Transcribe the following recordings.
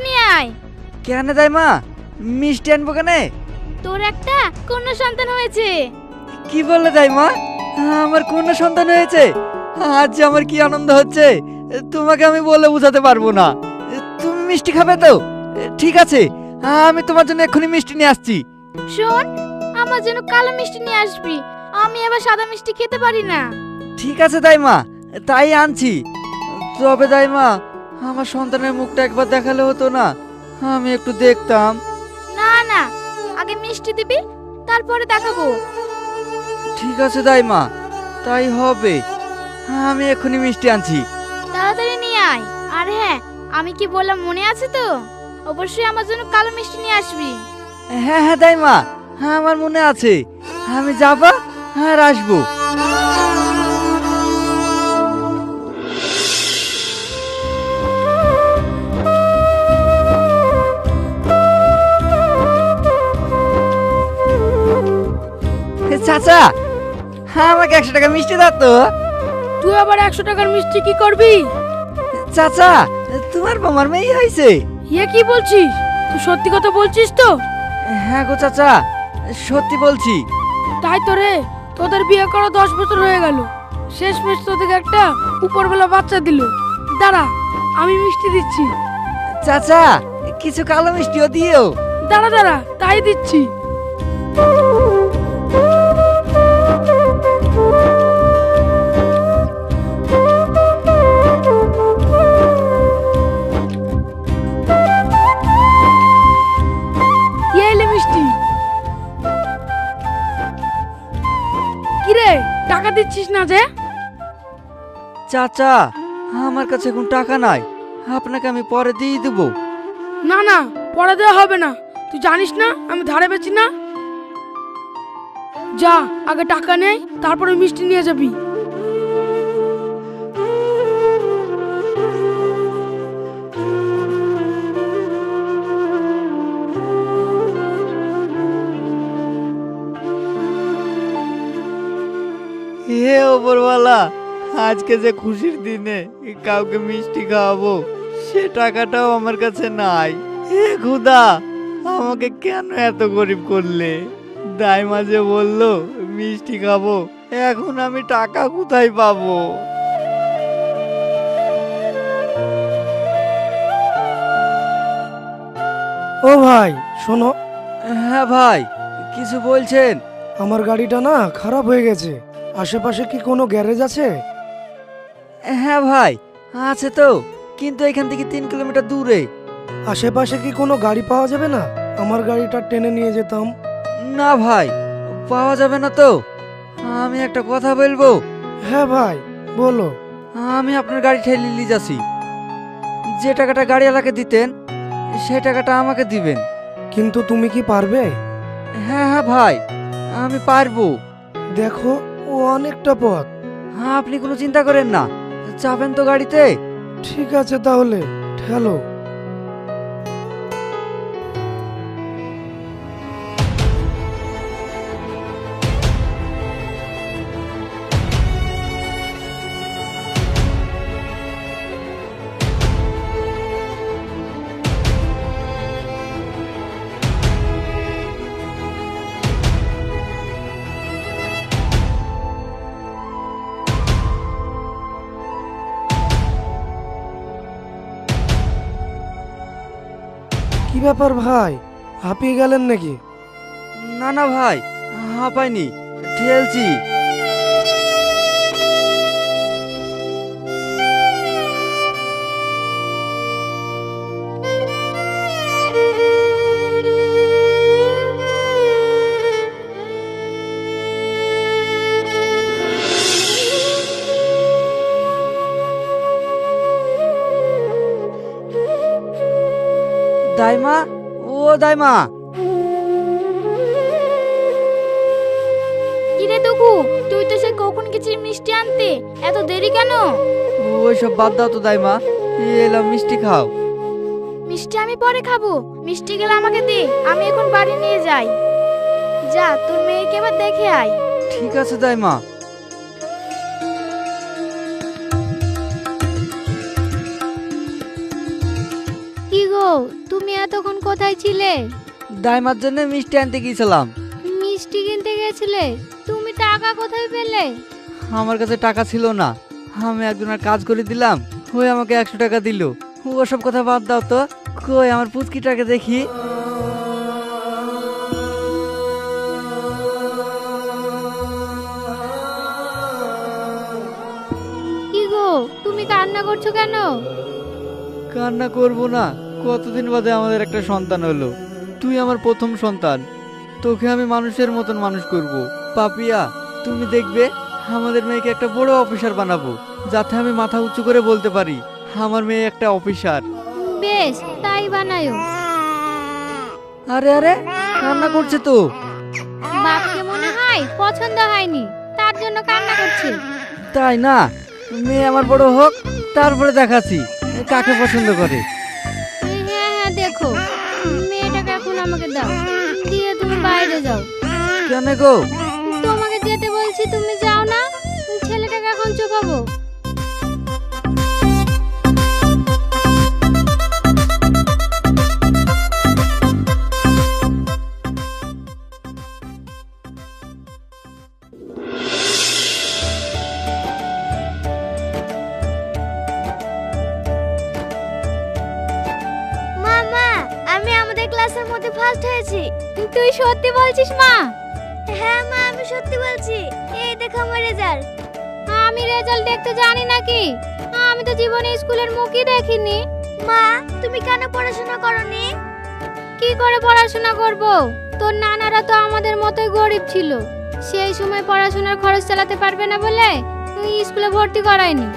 নিয়ে আয়। কেন দাইমা, মিষ্টি আনবো কেন? তোর একটা কন্যা সন্তান হয়েছে। কি বললে দাইমা? আমার কন্যা সন্তান হয়েছে? আজ যে আমার কি আনন্দ হচ্ছে তোমাকে আমি বলে বোঝাতে পারবো না। তুমি মিষ্টি খাবে তো? ঠিক আছে, আমি তোমার জন্য এক্ষুনি মিষ্টি নিয়ে আসছি। শোন, আমার জন্য কালো মিষ্টি নিয়ে আসবি, আমি আবার সাদা মিষ্টি খেতে পারি না। ঠিক আছে দাইমা, তাই আনছি। তবে দাইমা, আমার সন্তানের মুখটা একবার দেখালে হতো না? আমি একটু দেখতাম। না না, আগে মিষ্টি দিবি, তারপরে দেখাবো। ঠিক আছে দাইমা, তাই হবে। আমি এক্ষুনি মিষ্টি আনছি। তাড়াতাড়ি নিয়ে আয়। আর হ্যাঁ, আমি কি বললাম মনে আছে তো? অবশ্যই আমার জন্য কালো মিষ্টি নিয়ে আসবি। হ্যাঁ হ্যাঁ দাইমা, আমার মনে আছে। আমি যাবা আর আসবো। চাচা, আমাকে 100 টাকা মিষ্টি দাও তো। তুই আবার 100 টাকার মিষ্টি কি করবি? চাচা, তোমার মামার মেয়ে হয়েছে। ইয়ে কি বলছিস? তুই সত্যি কথা বলছিস তো? হ্যাঁ গো চাচা, সত্যি বলছি। তাই তো রে, তোদের বিয়ে করা 10 বছর হয়ে গেল, শেষমেশ তোদেরকে একটা উপরবেলা বাচ্চা দিল। দাঁড়া, আমি মিষ্টি দিচ্ছি। চাচা, কিছু কালো মিষ্টিও দিও। দাঁড়া দাঁড়া, তাই দিচ্ছি। এই এলে মিষ্টি। কিরে, টাকা দিচ্ছিস না যে? চাচা, আমার কাছে এখন টাকা নাই, আপনাকে আমি পরে দিয়ে দেবো। না না, পরে দেওয়া হবে না। তুই জানিস না আমি ধারে বেচি না। যা, আগে টাকা নেই, তারপরে মিষ্টি নিয়ে যাবি। হে ওপরওয়ালা, আজকে যে খুশির দিনে কাউকে মিষ্টি খাওয়াবো, সে টাকাটাও আমার কাছে নাই। হে খুদা, আমাকে কেন এত গরিব করলে? দাইমা যে বললো মিষ্টি খাবো, এখন আমি টাকা কোথায় পাবো? ও ভাই শোনো, হ্যাঁ ভাই, কিছু বলছেন? আমার গাড়িটা না খারাপ হয়ে গেছে। আশেপাশে কি কোনো গ্যারেজ আছে? হ্যাঁ ভাই, আছে তো, কিন্তু এখান থেকে 3 কিলোমিটার দূরে। আশেপাশে কি কোনো গাড়ি পাওয়া যাবে না? আমার গাড়িটা টেনে নিয়ে যেতাম। না ভাই, পাওয়া যাবে না তো। আমি একটা কথা বলবো? হ্যাঁ ভাই, বলো। আমি আপনার গাড়ি ঠেলে নিয়ে যাচ্ছি। যে টাকাটা গাড়িওয়ালাকে দিতেন, সেই টাকাটা আমাকে দিবেন। কিন্তু তুমি কি পারবে? হ্যাঁ হ্যাঁ ভাই, আমি পারবো। দেখো, ও অনেকটা পথ। হ্যাঁ, আপনি কোনো চিন্তা করেন না, চাপেন তো গাড়িতে। ঠিক আছে তাহলে, ঠেলো। কি ব্যাপার ভাই, হাঁপিয়ে গেলেন নাকি? না না ভাই, হাঁপাইনি, ঠেলছি। দাইমা, ও দাইমা। কিরে দুগু, তুই তো সে কখন গেছিস মিষ্টি আনতে, এত দেরি কেন? ওইসব বাদ দাও তো দাইমা, এলাম মিষ্টি খাও। মিষ্টি আমি পরে খাবো, মিষ্টি গেলে আমাকে দে, আমি এখন বাড়ি নিয়ে যাই। যা, তোর মেয়েকে এবার দেখে আয়। ঠিক আছে দাইমা। কি গো, তুমি এতক্ষণ কোথায় ছিলে? দাইমার জন্য মিষ্টি আনতে গিয়েছিলাম। মিষ্টি কিনতে গেছিলে? তুমি টাকা কোথায় পেলে? আমার কাছে টাকা ছিল না, আমি একজনের কাজ করে দিলাম, ওই আমাকে 100 টাকা দিল। ওসব কথা বাদ দাও তো, কই আমার পুচকিটাকে দেখি। কি গো, তুমি কান্না করছো কেন? কান্না করব না, কতদিন বাদে আমাদের একটা সন্তান হলো। তুই আমার প্রথম সন্তান, তোকে আমি মানুষের মতন মানুষ করব। পাপিয়া, তুমি দেখবে আমাদের মেয়েকে একটা বড় অফিসার বানাবো, যাতে আমি মাথা উঁচু করে বলতে পারি আমার মেয়ে একটা অফিসার। বেশ, তাই বানায়ো। আরে আরে, কান্না করছে তো। বাপকে মনে হয় পছন্দ হয়নি, তার জন্য কান্না করছে। তাই না, মেয়ে আমার বড় হোক, তারপরে দেখাচ্ছি কাকে পছন্দ করে। হ্যাঁ হ্যাঁ, দেখো মেয়েটাকে এখন আমাকে দাও, দিয়ে তুমি বাইরে যাও। কেন গো? তোমাকে যেতে বলছি, তুমি যাও না। ছেলেটাকে এখন চোপাবো। মামা, আমি আমাদের ক্লাসের মধ্যে ফার্স্ট হয়েছি। তুই সত্যি বলছিস মা? হ্যাঁ মা, আমি সত্যি বলছি। এই দেখো আমার রেজাল্ট। আমি রেজাল্ট দেখতে জানি নাকি? আমি তো জীবনে স্কুলের মুখই দেখিনি। মা, তুমি কেন পড়াশোনা করনি? কি করে পড়াশোনা করব? তোর নানারা তো আমাদের মতোই গরিব ছিল, সেই সময় পড়াশোনার খরচ চালাতে পারবে না বলে স্কুলে ভর্তি করায়নি।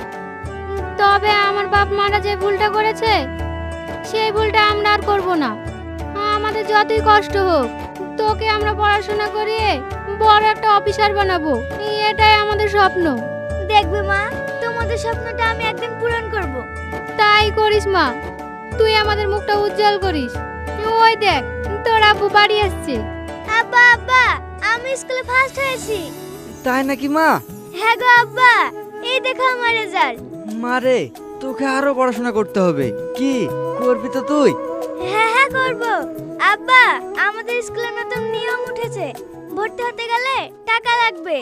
তবে আমার বাপ মারা যে ভুলটা করেছে, সেই ভুলটা আমরা আর করব না। আমাদের যতই কষ্ট হোক, তোকে আমরা পড়াশোনা করিয়ে বড় একটা অফিসার বানাবো, এটাই আমাদের স্বপ্ন। দেখবে মা, তোমাদের স্বপ্নটা আমি একদিন পূরণ করব। তাই করিস মা, তুই আমাদের মুখটা উজ্জ্বল করিস। ওই দেখ, তোর আব্বু বাড়ি আসছে। আব্বা আব্বা, আমি স্কুলে ফার্স্ট হয়েছি। তাই নাকি মা? হ্যাঁ গো আব্বা, এই দেখো আমার রেজাল্ট। মারে, তোকে আরো পড়াশোনা করতে হবে। কি করবি তো তুই? হ্যাঁ হ্যাঁ করব। আব্বা, আমাদের স্কুলে নতুন নিয়ম উঠেছে, ভর্তি হতে গেলে টাকা লাগবে।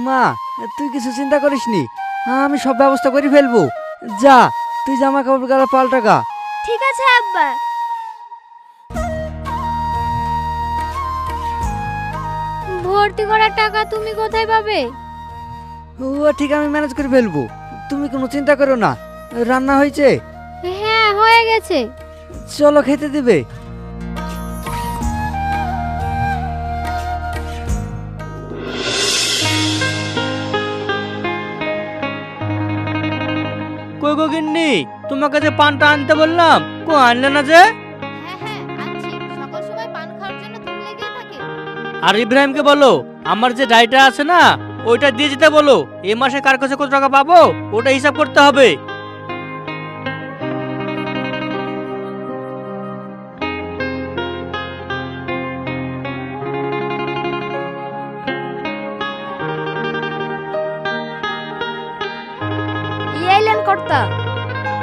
মা, তুই কিছু চিন্তা করিসনি, আমি সব ব্যবস্থা করে ফেলবো। যা, তুই জামা কাপড় গালা পাল্টা গা। ঠিক আছে আব্বা। ভর্তি করার টাকা তুমি কোথায় পাবে? ও ঠিক, আমি ম্যানেজ করে ফেলবো, তুমি কোনো চিন্তা করো না। রান্না হয়েছে? হ্যাঁ হয়ে গেছে। চলো খেতে দিবে। কই গো গিন্নি, তোমাকে যে পানটা আনতে বললাম, কো আনলে না যে? হ্যাঁ হ্যাঁ আনছি, সকল সময় পান খাওয়ার জন্য তুমি লেগে থাকে। আর ইব্রাহিমকে বলো আমার যে ডাইটা আছে না, ওইটা দিয়ে যেতে বলো। এই মাসে কার কাছে কত টাকা পাবো ওটা হিসাব করতে হবে। এলেন কর্তা।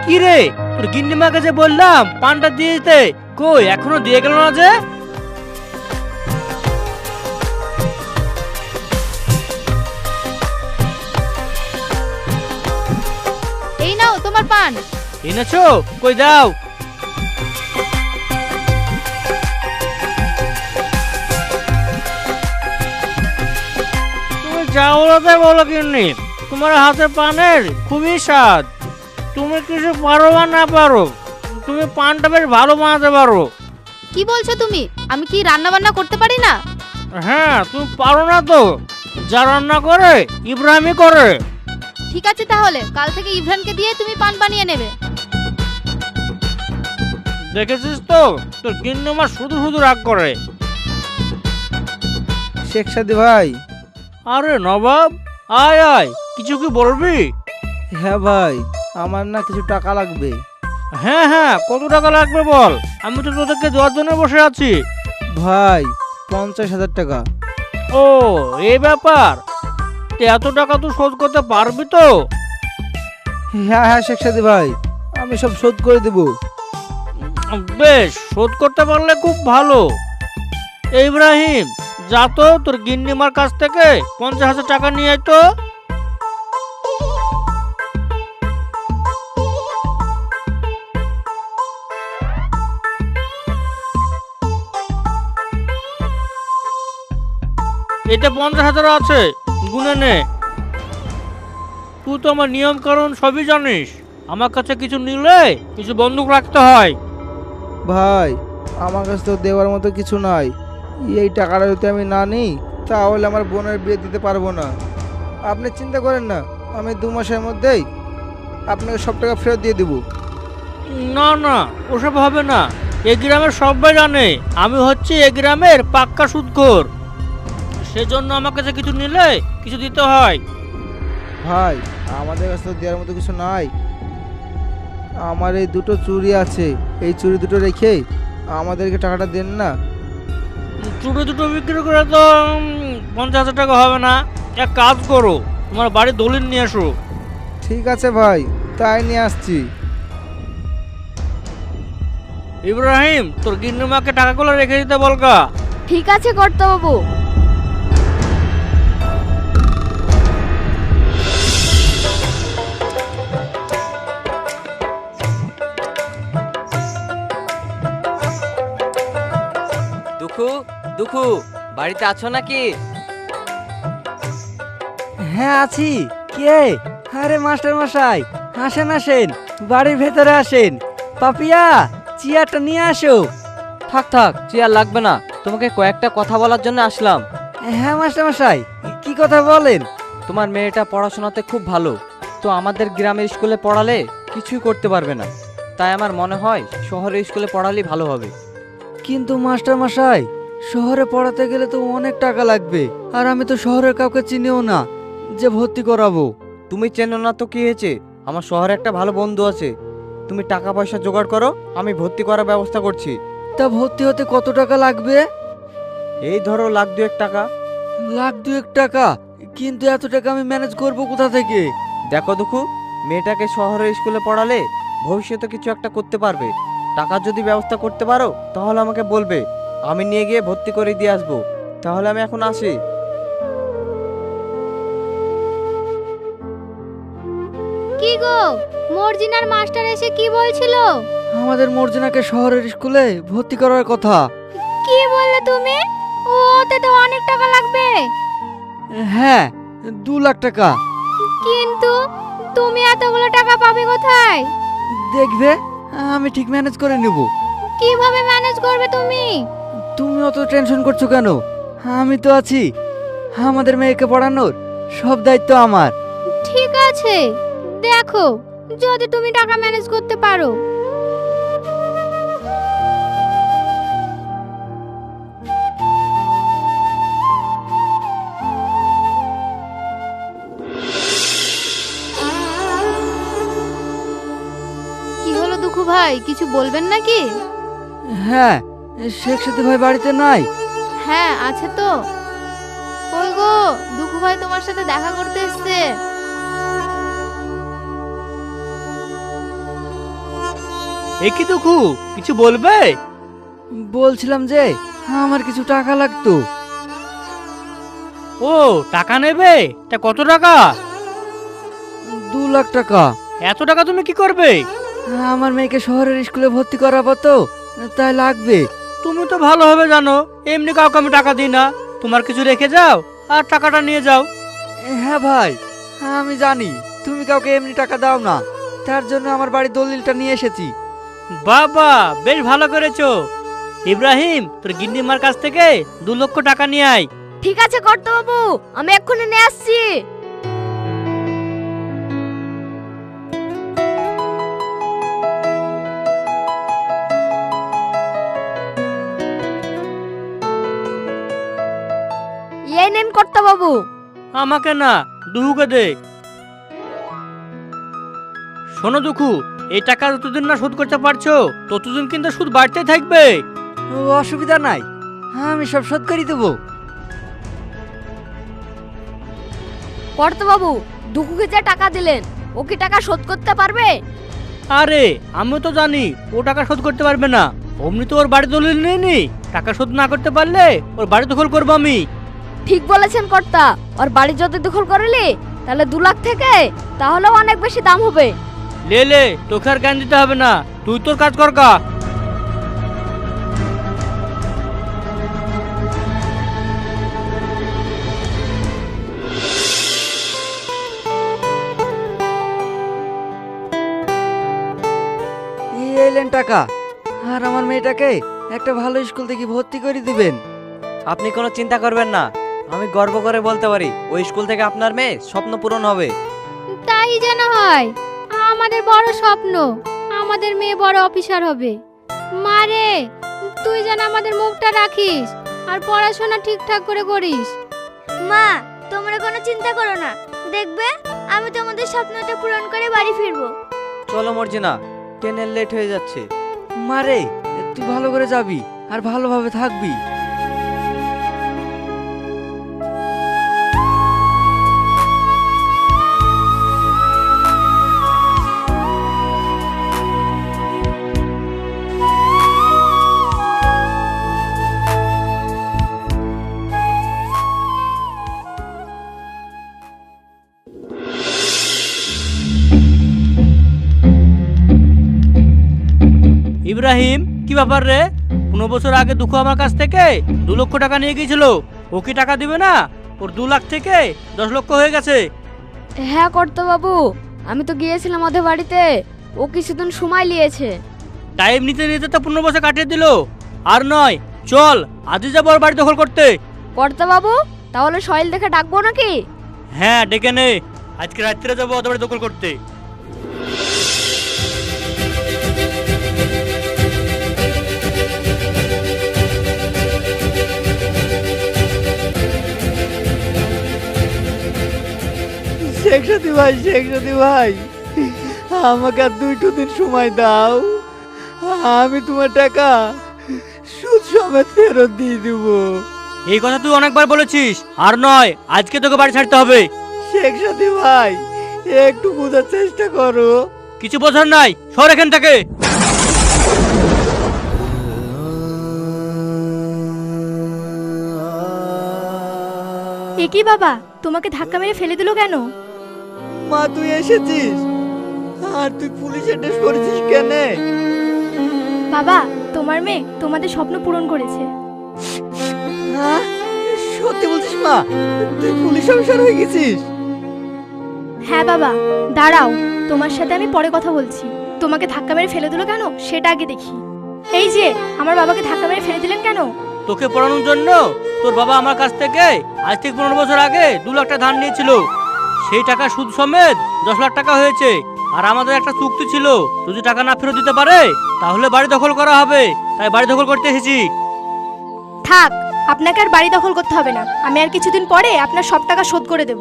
কি রে, তোর গিন্নিমাকে যে বললাম পানটা দিয়ে দিতে, কই এখনো দিয়ে গেল না যে? এই নাও তোমার পান। এনেছো? কই দাও। তুমি যা বলো তাই বলো গিন্নি, তোমার হাতের পানের খুবই স্বাদ। তুমি কিছু পারো বা না পারো, তুমি পানটা বেশ ভালো বানাতে পারো। কি বলছো তুমি? আমি কি রান্না বান্না করতে পারি না? হ্যাঁ, তুমি পারো না তো, যা রান্না করে ইব্রাহিমই করে। ঠিক আছে, তাহলে কাল থেকে ইভরানকে দিয়ে তুমি পান বানিয়ে নেবে। দেখেছিস তো, তোর গিন্নিমা শুধু শুধু রাগ করে। শেখ সাদি ভাই। আরে নবাব, আয় আয়, কিছু কি বলবি? হ্যাঁ ভাই, আমার না কিছু টাকা লাগবে। হ্যাঁ হ্যাঁ, কত টাকা লাগবে বল, আমি তো তোদেরকে দেওয়ার জন্য বসে আছি। ভাই 50,000 টাকা। ও এই ব্যাপার, তো এত টাকা তুই শোধ করতে পারবি তো? হ্যাঁ হ্যাঁ শেখ সাদি ভাই, আমি সব শোধ করে দেব। বেশ, শোধ করতে পারলে খুব ভালো। ইব্রাহিম, যা তো তোর গিন্নিমার কাছ থেকে 50,000 টাকা নিয়ে আয় তো। এটা 50,000 আছে, গুনে নে। তুই তো আমার নিয়ম কারণ সবই জানিস, আমার কাছে কিছু নিলে কিছু বন্দুক রাখতে হয়। ভাই, আমার কাছে তো দেওয়ার মতো কিছু নাই। এই টাকাটা যদি আমি না নিই তাহলে আমার বোনের বিয়ে দিতে পারবো না। আপনি চিন্তা করেন না, আমি 2 মাসের মধ্যেই আপনাকে সব টাকা ফেরত দিয়ে দেবো। না না, ওসব হবে না। এই গ্রামের সবাই জানে আমি হচ্ছি এই গ্রামের পাক্কা সুদখোর, সেজন্য আমার কাছে কিছু নিলে কিছু দিতে হয়। ভাই, আমাদের কাছে তো দেওয়ার মতো কিছু নাই। আমার এই 2টো চুড়ি আছে, এই চুড়ি দুটো রেখে আমাদেরকে টাকাটা দেন না। চুড়ি দুটো বিক্রি করে তো 50,000 টাকা হবে না। এক কাজ করো, তোমার বাড়ি দলিল নিয়ে আসো। ঠিক আছে ভাই, তাই নিয়ে আসছি। ইব্রাহিম, তোর গিন্নিমাকে টাকাগুলো রেখে দিতে বলকা। ঠিক আছে কর্তাবাবু। দুখু, দুখু, বাড়িতে আছো নাকি? হ্যাঁ আছি। কে? আরে মাস্টার মশাই, আসেন আসেন, বাড়ির ভেতরে আসেন। পাপিয়া, চেয়ারটা নিয়ে আসো। থাক থাক, চেয়ার লাগবে না, তোমাকে কয়েকটা কথা বলার জন্য আসলাম। হ্যাঁ মাস্টার মশাই, কি কথা বলেন? তোমার মেয়েটা পড়াশোনাতে খুব ভালো, তো আমাদের গ্রামের স্কুলে পড়ালে কিছুই করতে পারবে না। তাই আমার মনে হয় শহরের স্কুলে পড়ালেই ভালো হবে। কিন্তু মাস্টার মশাই, শহরে পড়াতে গেলে তো অনেক টাকা লাগবে, আর আমি তো শহরের কাউকে চিনিও না যে ভর্তি করাবো। তুমি চেনো না তো কি হয়েছে, আমার শহরে একটা ভালো বন্ধু আছে। তুমি টাকা পয়সা জোগাড় করো, আমি ভর্তি করার ব্যবস্থা করছি। তা ভর্তি হতে কত টাকা লাগবে? এই ধরো 1,02,000 টাকা। 1,02,000 টাকা? কিন্তু এত টাকা আমি ম্যানেজ করবো কোথা থেকে? দেখো দুখু, মেয়েটাকে শহরের স্কুলে পড়ালে ভবিষ্যতে কিছু একটা করতে পারবে। টাকার যদি ব্যবস্থা করতে পারো তাহলে আমাকে বলবে, আমি নিয়ে গিয়ে ভর্তি করে দিয়ে আসবো। তাহলে আমি এখন আসি। কি গো, মর্জিনার মাস্টার এসে কি বলছিল? আমাদের মর্জিনাকে শহরের স্কুলে ভর্তি করার কথা। কি বললে তুমি? ওতে তো অনেক টাকা লাগবে। হ্যাঁ, 2 লাখ টাকা। কিন্তু তুমি এতগুলো টাকা পাবে কোথায়? দেখবে, আমি ঠিক ম্যানেজ করে নেব। কিভাবে ম্যানেজ করবে তুমি? তুমি অত টেনশন করছো কেন? আমি তো আছি। আমাদের মেয়েকে পড়ানোর সব দায়িত্ব আমার। ঠিক আছে, দেখো যদি তুমি টাকা ম্যানেজ করতে পারো। কি হলো দুখু ভাই, কিছু বলবেন নাকি? হ্যাঁ, শেখ সাথী ভাই বাড়িতে নাই। হ্যাঁ আছে তো। ওই গো, দুখু ভাই তোমার সাথে দেখা করতে এসেছে। এ কি দুখু, কিছু বলবে? বলছিলাম যে আমার কিছু টাকা লাগতো। ও, টাকা নেবে? তা কত টাকা? 2 লাখ টাকা। এত টাকা তুমি কি করবে? আমার মেয়েকে শহরের স্কুলে ভর্তি করাবো তো, তাই লাগবে। তুমি তো ভালোভাবে জানো এমনি কাউকে আমি টাকা দিই না। তোমার কিছু রেখে যাও আর টাকাটা নিয়ে যাও। হ্যাঁ ভাই, আমি জানি তুমি কাউকে এমনি টাকা দাও না, তার জন্য আমার বাড়ির দলিলটা নিয়ে এসেছি। বাবা, বেশ ভালো করেছো। ইব্রাহিম, তোর গিন্নিমার কাছ থেকে 2 লক্ষ টাকা নিয়ে আয়। ঠিক আছে কর্তাবাবু, আমি এক্ষুনি নিয়ে আসছি। এই নেন কর্তাবাবু। আমাকে না, দুহুকে দে। শোনো দুখু, এই টাকা যতদিন না শোধ করতে পারছো ততদিন কিন্তু সুদ বাড়তে থাকবে। অসুবিধা নাই, আমি সব শোধ করে দেবো। কর্তাবাবু, দুকুকে যে টাকা দিলেন ও কি টাকা শোধ করতে পারবে? আরে আমিও তো জানি ও টাকা শোধ করতে পারবে না। অমনি তো ওর বাড়ি দলিল নেই, টাকা শোধ না করতে পারলে ওর বাড়ি দখল করবো আমি। ঠিক বলেছেন কর্তা, ওর বাড়ি যদি দখল করলি তাহলে 2 লাখ থেকে তাহলেও অনেক বেশি দাম হবে। লে তোকে আর জ্ঞান দিতে হবে না, তুই তোর কাজ কর কা। এই এলেন টাকা, আর আমার মেয়েটাকে একটা ভালো স্কুল থেকে ভর্তি করে দিবেন। আপনি কোনো চিন্তা করবেন না, আমি গর্ব করে বলতে পারি ওই স্কুল থেকে আপনার মেয়ে স্বপ্ন পূরণ হবে। তাই যেন হয়, আমাদের বড় স্বপ্ন আমাদের মেয়ে বড় অফিসার হবে। মারে, তুই যেন আমাদের মুখটা রাখিস আর পড়াশোনা ঠিকঠাক করে করিস। মা, তোমরা কোনো চিন্তা করো না, দেখবে আমি তোমাদের স্বপ্নটা পূরণ করে বাড়ি ফিরবো। চলো মর্জিনা, ট্রেনের লেট হয়ে যাচ্ছে। মারে, তুই ভালো করে যাবি আর ভালোভাবে থাকবি। ইব্রাহিম, কি ব্যাপার রে? 15 বছর আগে দুঃখ আমার কাছ থেকে 2 লক্ষ টাকা নিয়ে গিয়েছিল, ও কি টাকা দিবে না? ওর 2 লাখ থেকে 10 লক্ষ হয়ে গেছে। হ্যাঁ কর্তা বাবু, আমি তো গিয়েছিলাম ওদের বাড়িতে, ও কিছুদিন সময় নিয়েছে। টাইম নিতে নিতে তো 15 বছর কাটিয়ে দিল। আর নয়, চল আজই যাবো ওর বাড়ি দখল করতে। কর্তা বাবু, তাহলে সয়েল দেখে ডাকবো নাকি? হ্যাঁ ডেকে নে, আজকে রাত্রে যাবো ওদের বাড়ি দখল করতে। শেখ সাথী ভাই, শেখ সাথী ভাই, আমাকে আর 2টো দিন সময় দাও, আমি তোমার টাকা সুদ সমেত ফেরত দিয়ে দিব। এই কথা তুই অনেকবার বলেছিস। আর নয়, আজকে তোকে বাড়ি ছাড়তে হবে। শেখ সাথী ভাই, একটু বোঝার চেষ্টা করো। কিছু বোঝার নাই, সর এখান থেকে। এ কি বাবা, তোমাকে ধাক্কা মেরে ফেলে দিল কেন? মা, তুই এসেছিস আর তুই পুলিশের ড্রেস পরেছিস কেন? বাবা, তোমার মেয়ে তোমাদের স্বপ্ন পূরণ করেছে। হ্যাঁ, সত্যি বলছিস মা? তুই পুলিশ অফিসার হয়ে গেছিস? হ্যাঁ বাবা, দাঁড়াও, তোমার সাথে আমি পরে কথা বলছি। তোমাকে ধাক্কা মেরে ফেলে দিল কেন সেটা আগে দেখি। এই যে, আমার বাবাকে ধাক্কা মেরে ফেলে দিলেন কেন? তোকে পড়ানোর জন্য তোর বাবা আমার কাছ থেকে আজ থেকে 15 বছর আগে 2 লাখ টাকা ধার নিয়েছিল। সেই টাকা সুদ সমেত 10 লাখ টাকা হয়েছে। আর আমাদের একটা চুক্তি ছিল, যদি টাকা না ফেরত দিতে পারে তাহলে বাড়ি দখল করা হবে। তাই বাড়ি দখল করতে এসেছি। থাক, আপনাকে আর বাড়ি দখল করতে হবে না। আমি আর কিছুদিন পরে আপনার সব টাকা শোধ করে দেব।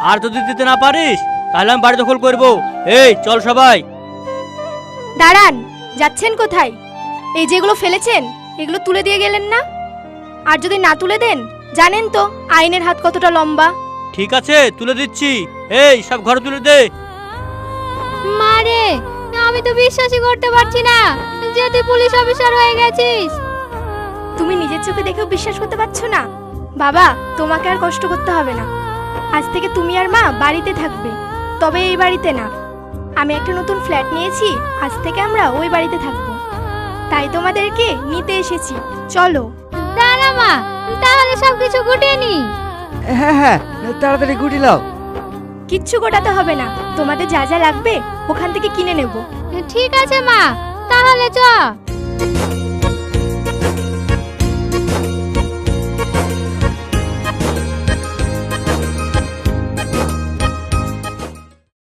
আর যদি দিতে না পারিস তাহলে আমি বাড়ি দখল করব। এই চল সবাই। দাঁড়ান, যাচ্ছেন কোথায়? এই যেগুলো ফেলেছেন এগুলো তুলে দিয়ে গেলেন না? আর যদি না তুলে দেন, জানেন তো আইনের হাত কতটা লম্বা। ঠিক আছে, তুলে দিচ্ছি। এই সব ঘরে তুলে দে। মারে, আমি তো বিশ্বাসই করতে পারছি না যে তুই পুলিশ অফিসার হয়ে গেছিস। তুমি নিজের চোখে দেখেও বিশ্বাস করতে পারছো না? বাবা, তোমাকে আর কষ্ট করতে হবে না। আজ থেকে তুমি আর মা বাড়িতে থাকবে, তবে এই বাড়িতে না। আমি একটা নতুন ফ্ল্যাট নিয়েছি, আজ থেকে আমরা ওই বাড়িতে থাকবো। তাই তোমাদেরকে নিতে এসেছি, চলো। দাঁড়া মা, তাহলে সবকিছু গুটিয়ে নি। হ্যাঁ হ্যাঁ, তাড়াতাড়ি গুটি লাও। কিচ্ছু গোটাতে হবে না, তোমাদের যা যা লাগবে ওখান থেকে কিনে নেব। ঠিক আছে মা, তাহলে চ।